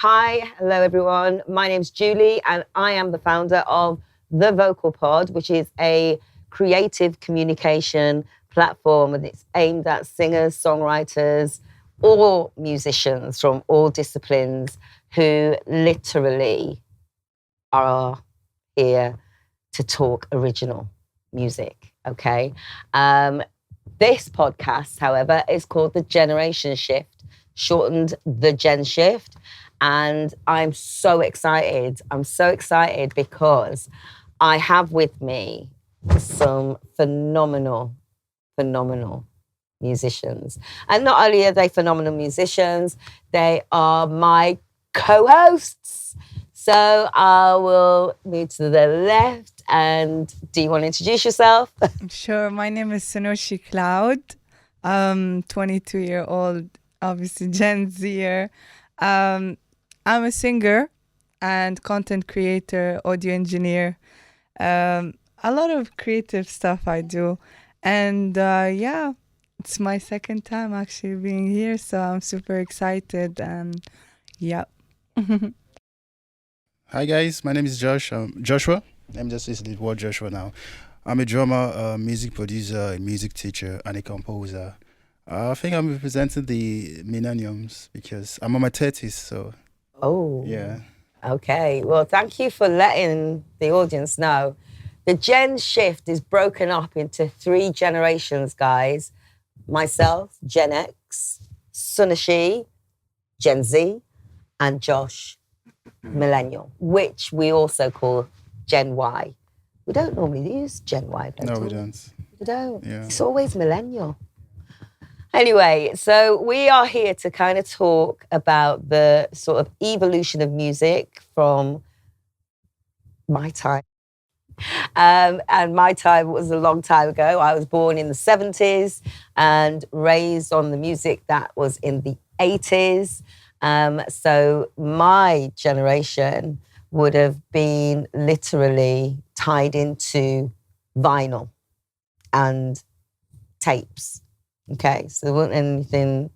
Hi, hello everyone. My name's Julie, and I am the founder of The Vocal Pod, which is a creative communication platform, and it's aimed at singers, songwriters, or musicians from all disciplines who literally are here to talk original music. Okay. This podcast, however, is called The Generation Shift, shortened The Gen Shift. And I'm so excited. I'm so excited because I have with me some phenomenal musicians. And not only are they phenomenal musicians, they are my co-hosts. So I will move to the left. And do you want to introduce yourself? Sure. My name is Sonoshi Cloud. 22-year-old, obviously Gen Zer. I'm a singer and content creator, audio engineer. A lot of creative stuff I do. And yeah, it's my second time actually being here, so I'm super excited. And yeah. Hi guys, my name is Joshua. Let me just use the word Joshua now. I'm a drummer, a music producer, a music teacher, and a composer. I think I'm representing the millenniums because I'm on my 30s, so Oh, yeah. okay. Well, thank you for letting the audience know. The Gen Shift is broken up into 3 generations, guys. Myself, Gen X, Sunashi, Gen Z, and Josh, Millennial, which we also call Gen Y. We don't normally use Gen Y, though, No, do we we? don't. We don't. Yeah. It's always Millennial. Anyway, so we are here to kind of talk about the sort of evolution of music from my time. And my time was a long time ago. I was born in the 70s and raised on the music that was in the 80s. So my generation would have been literally tied into vinyl and tapes. Okay, so there wasn't anything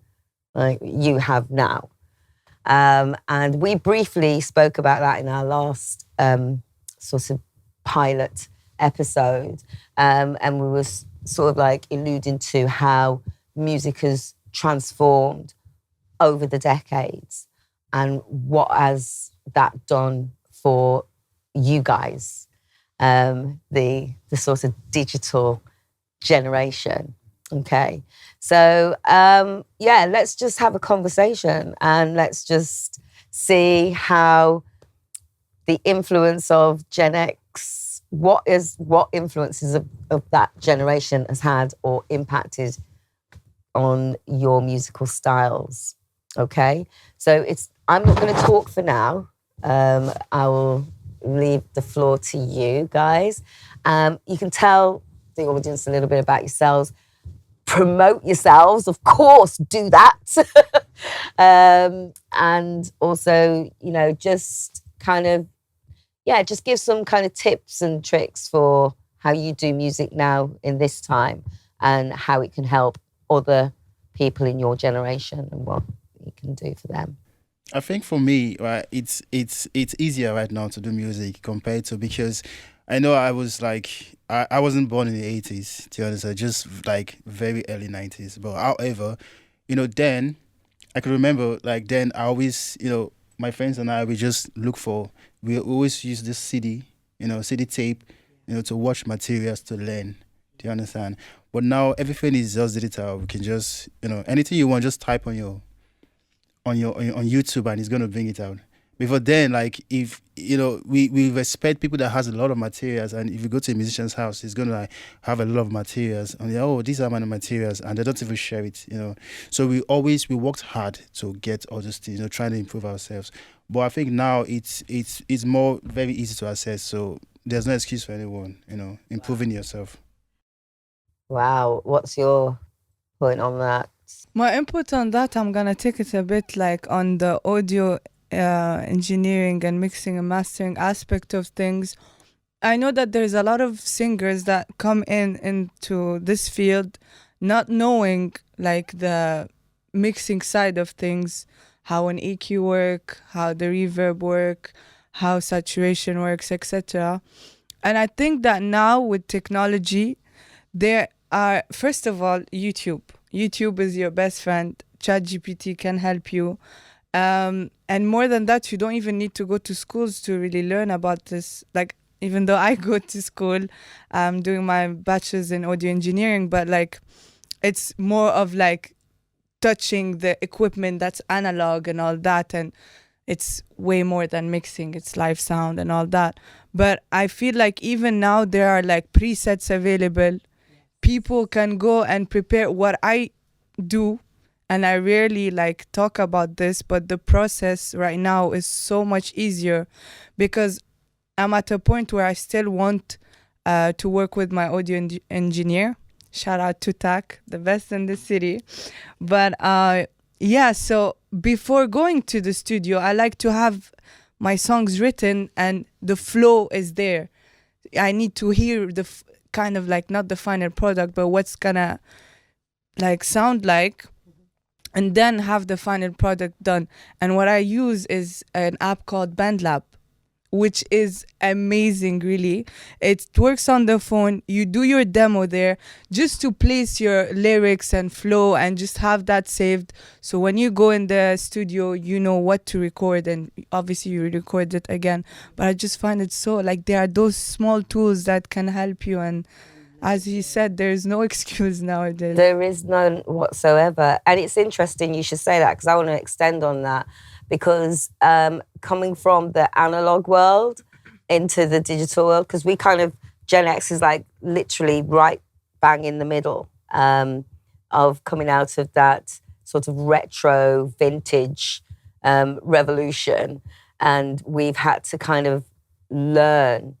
like you have now. And we briefly spoke about that in our last sort of pilot episode. And we were sort of like alluding to how music has transformed over the decades and what has that done for you guys, the sort of digital generation. Okay. So, yeah, let's just have a conversation and let's just see how the influence of Gen X, what influences of that generation has had or impacted on your musical styles. Okay. So I'm not going to talk for now. I will leave the floor to you guys. You can tell the audience a little bit about yourselves. Promote yourselves, of course, do that. And also, just kind of, just give some kind of tips and tricks for how you do music now in this time and how it can help other people in your generation and what you can do for them. I think for me, right, it's easier right now to do music compared to because I know I was like I wasn't born in the 80s, to be honest, I just like very early 90s. But however, then I could remember like then I always, my friends and I we just look for we always use this CD, CD tape, to watch materials to learn. Do you understand? But now everything is just digital. We can just, anything you want, just type on YouTube and it's gonna bring it out. Before then, like if we respect people that has a lot of materials, and if you go to a musician's house, he's gonna like have a lot of materials, and oh, these are my materials, and they don't even share it. So we worked hard to get all these things, trying to improve ourselves. But I think now it's more very easy to access. So there's no excuse for anyone, improving yourself. Wow. What's your point on that? My input on that, I'm gonna take it a bit like on the audio engineering and mixing and mastering aspect of things. I know that there's a lot of singers that come into this field not knowing like the mixing side of things, how an EQ work, how the reverb work, how saturation works, etc. And I think that now with technology, there are, first of all, YouTube. YouTube is your best friend. ChatGPT can help you. And more than that, you don't even need to go to schools to really learn about this. Like, even though I go to school, I'm doing my bachelor's in audio engineering, but like, it's more of like touching the equipment that's analog and all that. And it's way more than mixing. It's live sound and all that. But I feel like even now there are like presets available. People can go and prepare what I do, and I rarely like talk about this, but the process right now is so much easier because I'm at a point where I still want to work with my audio engineer. Shout out to Tak, the best in the city. But yeah, so before going to the studio, I like to have my songs written and the flow is there. I need to hear the kind of like, not the final product, but what's gonna like sound like, and then have the final product done. And what I use is an app called BandLab, which is amazing, really. It works on the phone. You do your demo there just to place your lyrics and flow and just have that saved. So when you go in the studio, you know what to record, and obviously you record it again. But I just find it so, like, there are those small tools that can help you. And as he said, there's no excuse nowadays. There is none whatsoever. And it's interesting you should say that, because I want to extend on that. Because coming from the analog world into the digital world, because we kind of, Gen X is like literally right bang in the middle of coming out of that sort of retro vintage revolution. And we've had to kind of learn,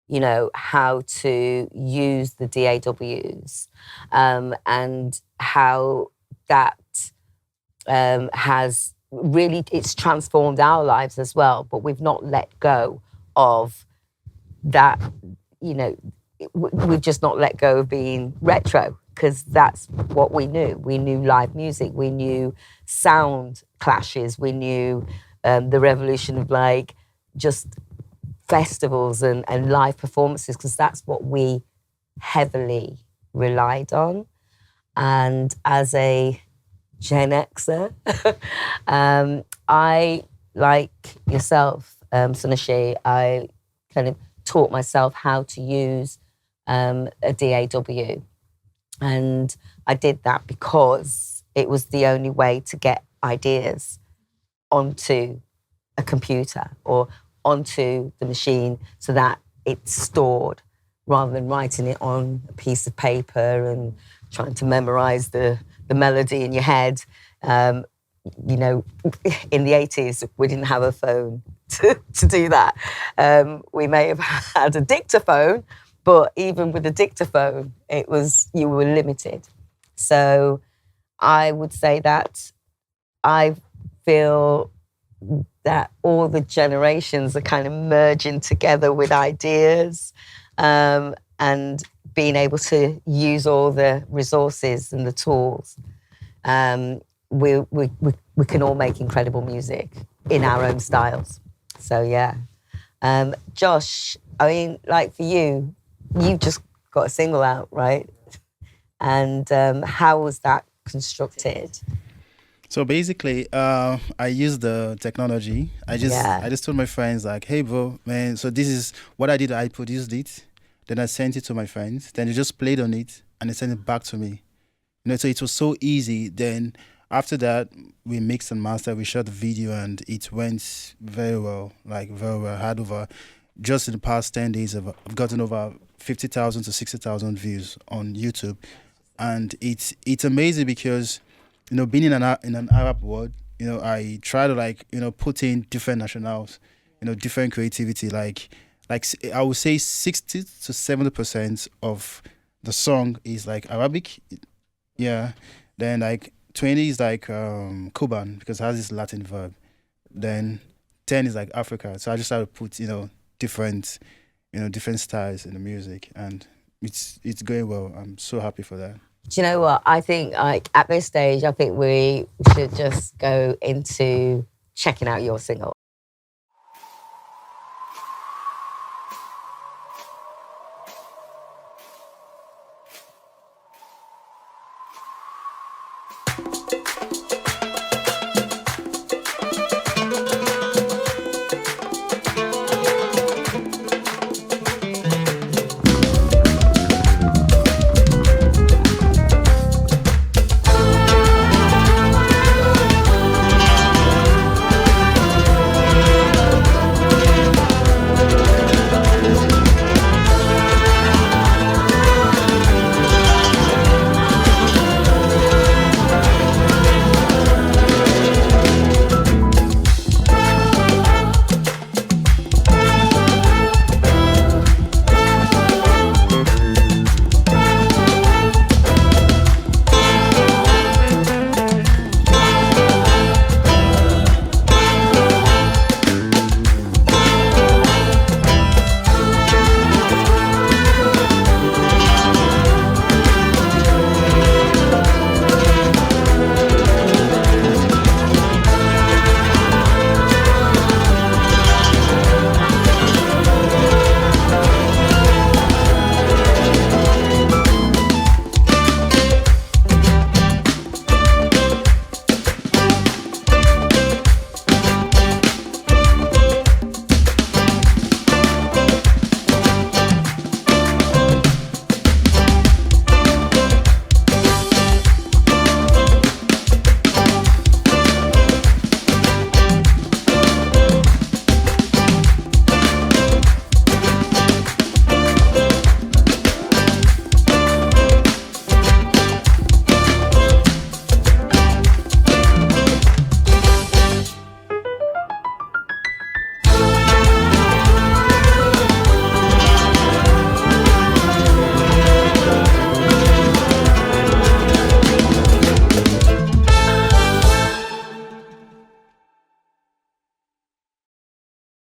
you know, how to use the DAWs and how that has really, it's transformed our lives as well, but we've not let go of that, you know, we've just not let go of being retro, because that's what we knew. We knew live music, we knew sound clashes, we knew the revolution of like just festivals and live performances, because that's what we heavily relied on. And as a Gen Xer, I, like yourself, Sunashi, I kind of taught myself how to use a DAW. And I did that because it was the only way to get ideas onto a computer or onto the machine so that it's stored, rather than writing it on a piece of paper and trying to memorize the melody in your head. You know, in the 80s, we didn't have a phone to do that. We may have had a dictaphone, but even with a dictaphone, you were limited. So I would say that I feel that all the generations are kind of merging together with ideas and being able to use all the resources and the tools. We can all make incredible music in our own styles. So yeah. Josh, I mean, like for you, you've just got a single out, right? And how was that constructed? So basically, I used the technology. I just told my friends like, hey bro, man, so this is what I did. I produced it. Then I sent it to my friends. Then they just played on it and they sent it back to me. You know, so it was so easy. Then after that, we mixed and mastered. We shot the video and it went very well, like very well. I had over, just in the past 10 days, I've gotten over 50,000 to 60,000 views on YouTube. And it's amazing because, you know, being in an Arab world, you know, I try to like, you know, put in different nationals, you know, different creativity. Like I would say 60 to 70% of the song is like Arabic, yeah. Then like 20 is like Cuban because it has this Latin verb. Then 10 is like Africa. So I just try to put, you know, different styles in the music, and it's going well. I'm so happy for that. Do you know what? I think like at this stage, I think we should just go into checking out your single.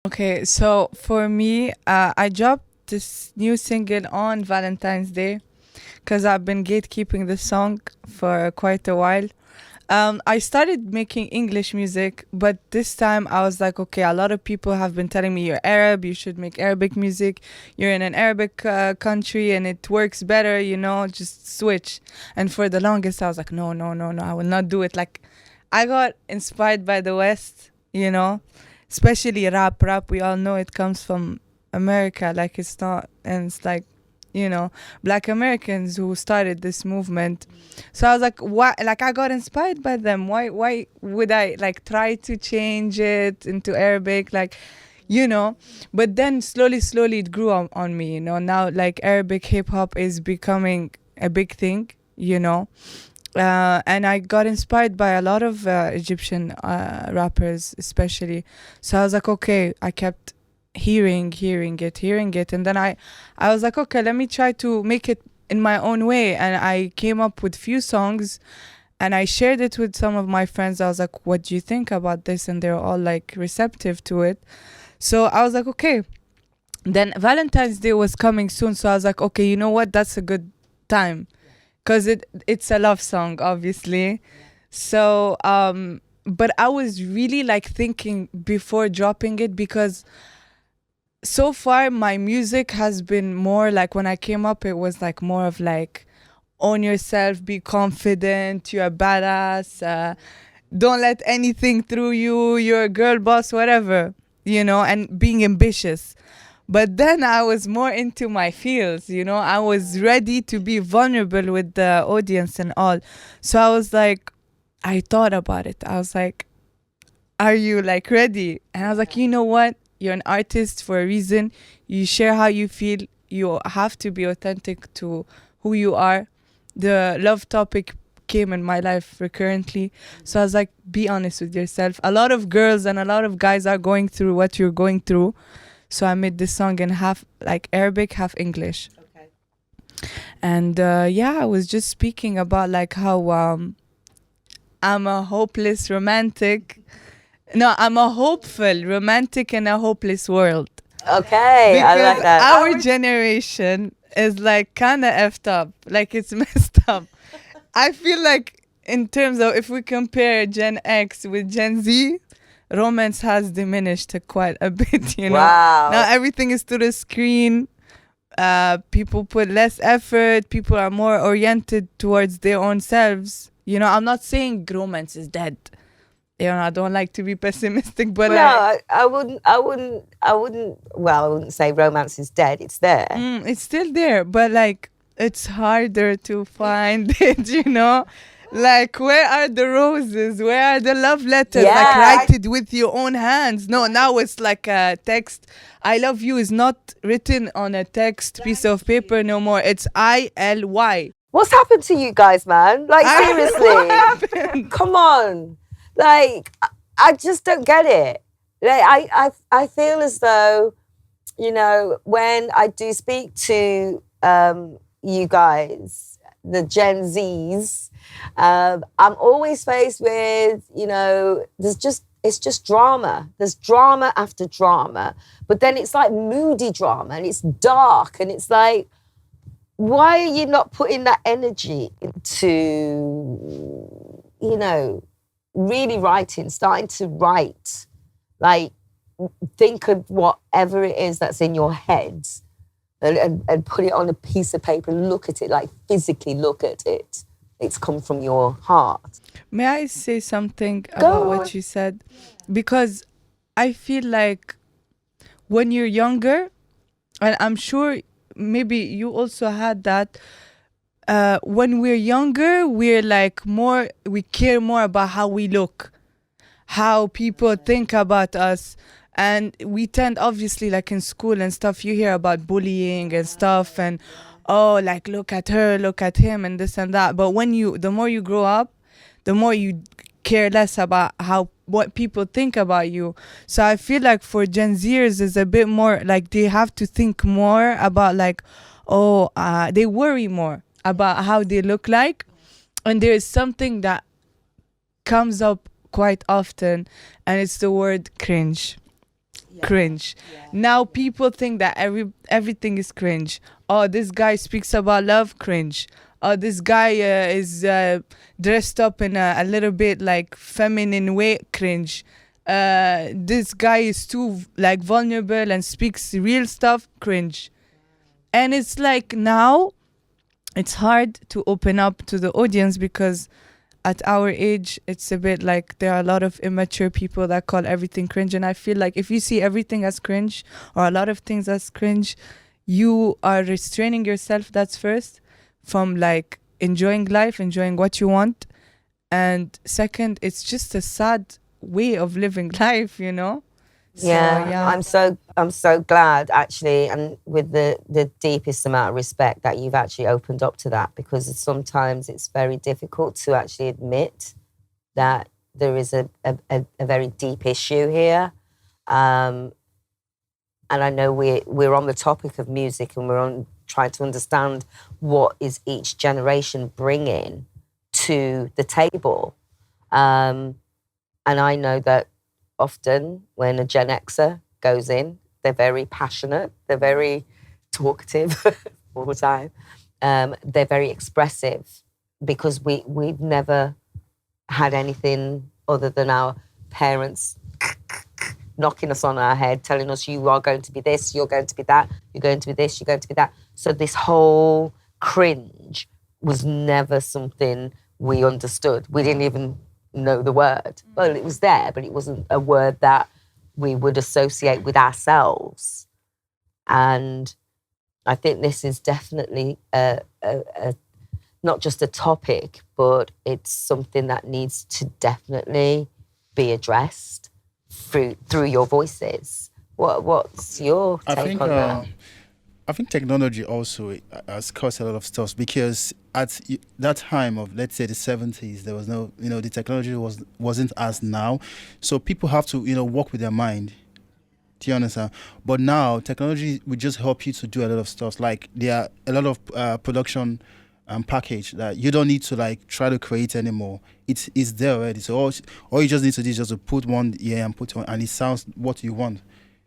Okay, so for me, I dropped this new single on Valentine's Day because I've been gatekeeping the song for quite a while. I started making English music, but this time I was like, okay, a lot of people have been telling me you're Arab, you should make Arabic music. You're in an Arabic country and it works better, just switch. And for the longest, I was like, no, no, no, no, I will not do it. Like, I got inspired by the West, especially rap. Rap, we all know it comes from America. Like, it's not, and it's like, Black Americans who started this movement. So I was like, why? Like, I got inspired by them. Why would I like try to change it into Arabic? Like, but then slowly it grew on me. Now like Arabic hip hop is becoming a big thing. And I got inspired by a lot of Egyptian rappers, especially. So I was like, okay, I kept hearing it, and then I was like, okay, let me try to make it in my own way, and I came up with few songs, and I shared it with some of my friends. I was like, what do you think about this? And they're all like receptive to it. So I was like, okay. Then Valentine's Day was coming soon, so I was like, okay, you know what, that's a good time, because it's a love song, obviously. So but I was really like thinking before dropping it, because so far my music has been more like, when I came up, it was like more of like, own yourself, be confident, you're a badass, don't let anything through you, you're a girl boss, whatever, and being ambitious. But then I was more into my feels, I was ready to be vulnerable with the audience and all. So I was like, I thought about it. I was like, are you like ready? And I was like, you know what? You're an artist for a reason. You share how you feel. You have to be authentic to who you are. The love topic came in my life recurrently. So I was like, be honest with yourself. A lot of girls and a lot of guys are going through what you're going through. So I made this song in half like Arabic, half English. Okay. And I was just speaking about like how I'm a hopeless romantic. No, I'm a hopeful romantic in a hopeless world. Okay, I Because like that. our generation is like kind of effed up, like it's messed up. I feel like in terms of if we compare Gen X with Gen Z, romance has diminished quite a bit, you know. Wow. Now everything is to the screen. People put less effort. People are more oriented towards their own selves. You know, I'm not saying romance is dead. You know, I don't like to be pessimistic, but No, I wouldn't. Well, I wouldn't say romance is dead. It's there. it's still there, but like it's harder to find it, you know? Like, where are the roses? Where are the love letters? Like, Yeah. write it with your own hands. No, now it's like a text. I love you is not written on a text piece of paper no more. It's ILY. What's happened to you guys, man? Like, seriously. Come on. Like, I just don't get it. Like, I feel as though, you know, when I do speak to you guys, the Gen Zs, I'm always faced with, you know, it's just drama. There's drama after drama. But then it's like moody drama and it's dark and it's like, why are you not putting that energy into, you know, really writing, starting to write? Like, think of whatever it is that's in your head and put it on a piece of paper and look at it, like physically look at it. It's come from your heart. May I say something about what you said? Because I feel like when you're younger, and I'm sure maybe you also had that, when we're younger, we're like more, we care more about how we look, how people think about us. And we tend, obviously, like in school and stuff, you hear about bullying and stuff and, oh, like, look at her, look at him and this and that. But the more you grow up, the more you care less about what people think about you. So I feel like for Gen Zers is a bit more like they have to think more about like, they worry more about how they look like. And there is something that comes up quite often, and it's the word cringe. Cringe. Now people think that everything is cringe. Oh, this guy speaks about love, cringe. Oh, this guy is dressed up in a little bit like feminine way, cringe. This guy is too like vulnerable and speaks real stuff, cringe. And it's like now it's hard to open up to the audience because at our age, it's a bit like there are a lot of immature people that call everything cringe. And I feel like if you see everything as cringe or a lot of things as cringe, you are restraining yourself, that's first, from like enjoying life, enjoying what you want. And second, it's just a sad way of living life, you know? So, yeah, I'm so glad actually, and with the deepest amount of respect that you've actually opened up to that, because sometimes it's very difficult to actually admit that there is a very deep issue here. And I know we're on the topic of music and we're on trying to understand what is each generation bringing to the table. And I know that often when a Gen Xer goes in, they're very passionate, they're very talkative all the time. They're very expressive because we've never had anything other than our parents knocking us on our head, telling us you are going to be this, you're going to be that, you're going to be this, you're going to be that. So this whole cringe was never something we understood. We didn't even know the word. Well, it was there, but it wasn't a word that we would associate with ourselves. And I think this is definitely not just a topic, but it's something that needs to definitely be addressed through your voices. What's your take on that? I think technology also has caused a lot of stuff because at that time of, let's say, the 70s, there was no, the technology wasn't as now. So people have to, work with their mind. Do you understand? But now technology will just help you to do a lot of stuff. Like there are a lot of production package that you don't need to like try to create anymore. It's there already. So all you just need to do is just to put one here and put one, and it sounds what you want.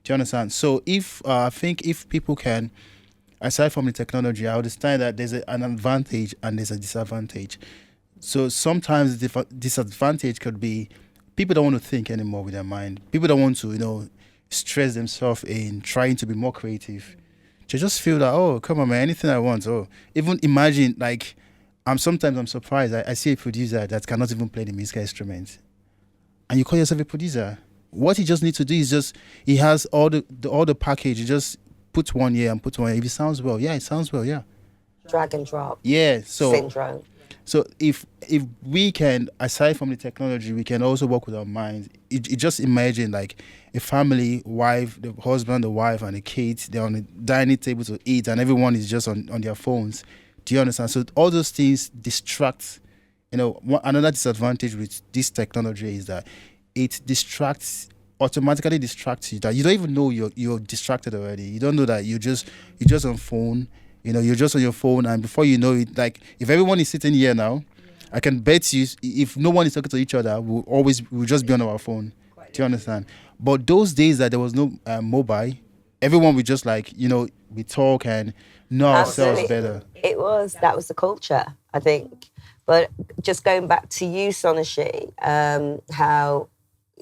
Do you understand? So if I think if people can, aside from the technology, I understand that there's an advantage and there's a disadvantage. So sometimes the disadvantage could be people don't want to think anymore with their mind. People don't want to, stress themselves in trying to be more creative. They just feel that, oh, come on, man, anything I want. Oh, even imagine, like, I'm surprised. I see a producer that cannot even play the musical instrument, and you call yourself a producer. What he just needs to do is just he has all the package. He just put one here and put one here. If it sounds well, yeah, it sounds well, yeah. Drag and drop Yeah. syndrome. So if we can, aside from the technology, we can also work with our minds. It just imagine like a family, wife, the husband, the wife, and the kids. They're on the dining table to eat, and everyone is just on their phones. Do you understand? So all those things distract. Another disadvantage with this technology is that it automatically distracts you. That you don't even know you're distracted already. You don't know that you're just on phone. You're just on your phone, and before you know it, like if everyone is sitting here now, I can bet you if no one is talking to each other, we'll just be on our phone. Do you understand? But those days that there was no mobile, everyone would just we talk and know ourselves better. That was the culture, I think. But just going back to you, Sonashi, how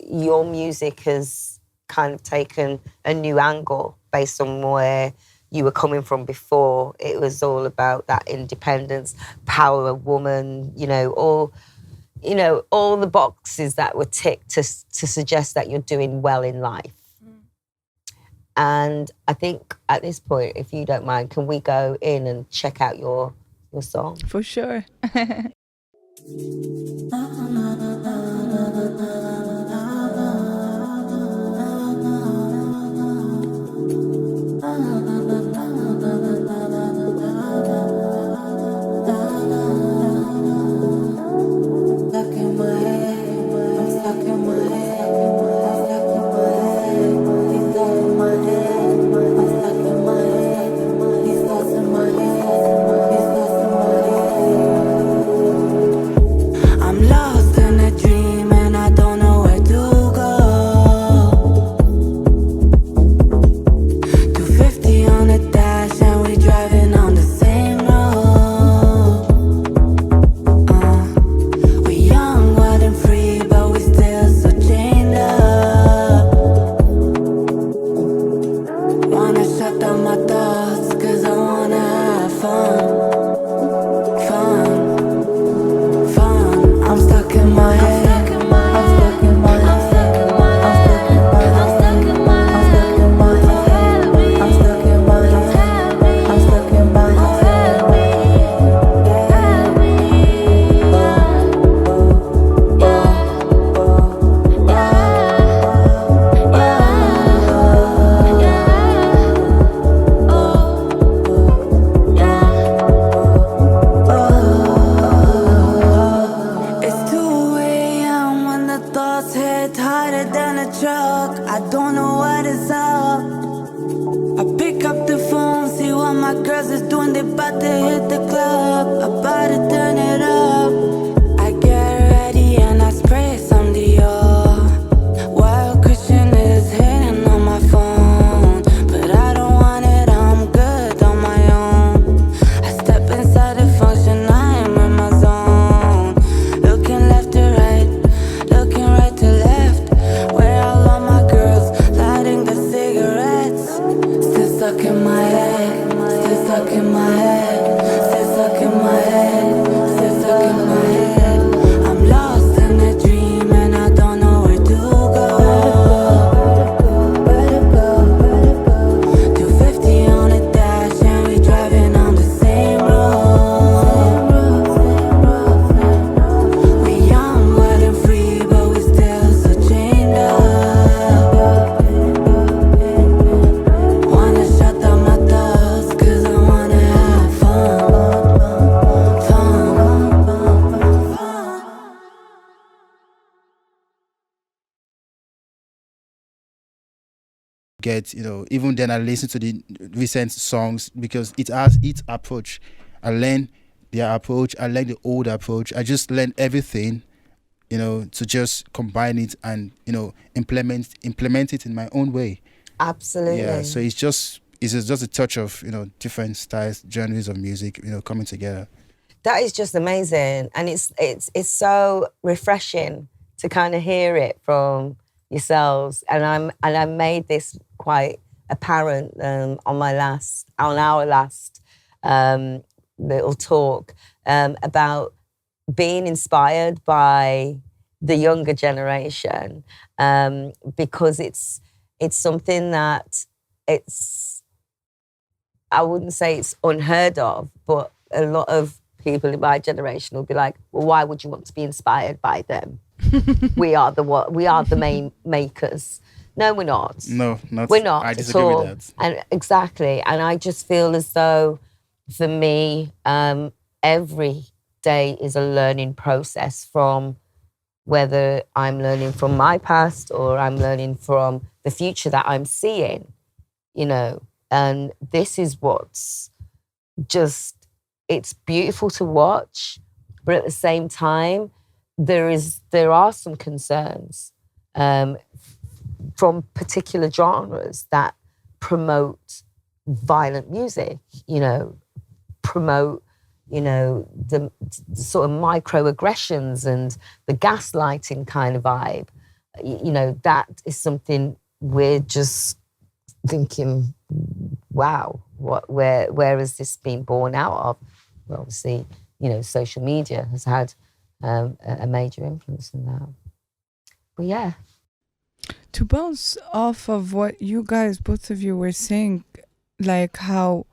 your music has kind of taken a new angle based on where you were coming from before. It was all about that independence, power of woman, all the boxes that were ticked to suggest that you're doing well in life. And I think at this point, if you don't mind, can we go in and check out your song? For sure. Get even then I listen to the recent songs because it has its approach. I learn their approach, I learn the old approach, I just learn everything to just combine it and implement it in my own way. Absolutely. Yeah, so it's just a touch of different styles, genres of music, coming together. That is just amazing, and it's so refreshing to kind of hear it from yourselves. And I made this quite apparent on our last little talk about being inspired by the younger generation, because it's something that I wouldn't say it's unheard of, but a lot of people in my generation will be like, well, why would you want to be inspired by them? we are the main makers. No, we're not. No, not. We're not I at disagree all. with that. And exactly. And I just feel as though, for me, every day is a learning process, from whether I'm learning from my past or I'm learning from the future that I'm seeing, And this is what's just, it's beautiful to watch, but at the same time, there are some concerns from particular genres that promote violent music, promote, the sort of microaggressions and the gaslighting kind of vibe. That is something we're just thinking, wow, where has this been born out of? Well, obviously, social media has had a major influence in that. But yeah. To bounce off of what you guys, both of you, were saying, like how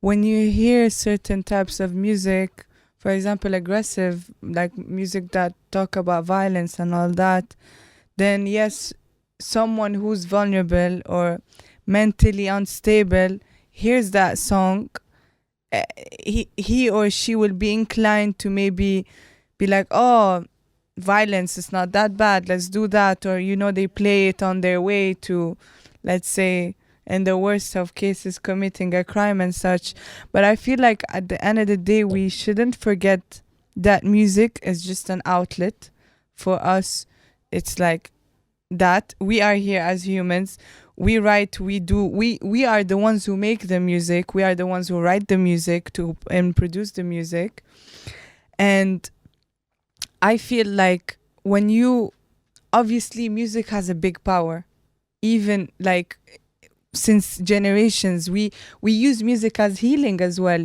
when you hear certain types of music, for example, aggressive, like music that talk about violence and all that, then yes, someone who's vulnerable or mentally unstable hears that song, he or she will be inclined to maybe be like, oh, violence is not that bad, let's do that. Or, they play it on their way to, let's say, in the worst of cases, committing a crime and such. But I feel like at the end of the day, we shouldn't forget that music is just an outlet for us. It's like that we are here as humans. We write, we do, we are the ones who make the music. We are the ones who write the music and produce the music. And I feel like obviously music has a big power. Even like since generations, we use music as healing as well,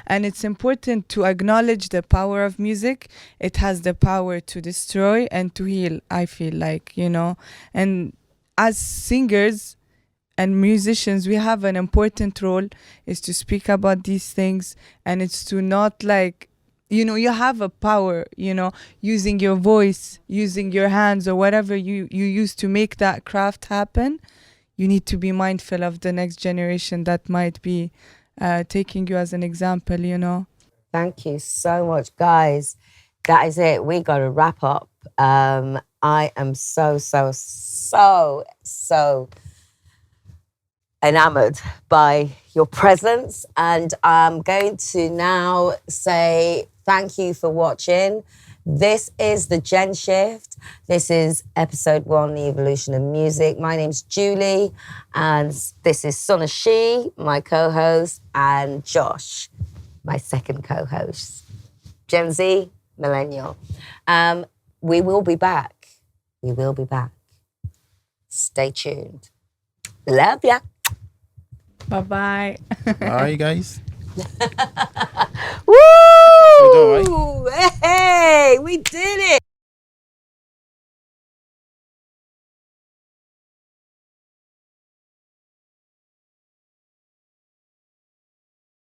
and it's important to acknowledge the power of music. It has the power to destroy and to heal, I feel like, and as singers and musicians, we have an important role, is to speak about these things, and it's to not like, you have a power, using your voice, using your hands, or whatever you use to make that craft happen. You need to be mindful of the next generation that might be taking you as an example, Thank you so much, guys. That is it. We got to wrap up. I am so, so, so, so enamored by your presence. And I'm going to now say thank you for watching. This is the Gen Shift. This is episode 1, The Evolution of Music. My name's Julie, and this is Sana She, my co-host, and Josh, my second co-host. Gen Z, millennial. We will be back. We will be back. Stay tuned. Love ya. Bye-bye. Bye, guys. Woo! So, Hey, we did it.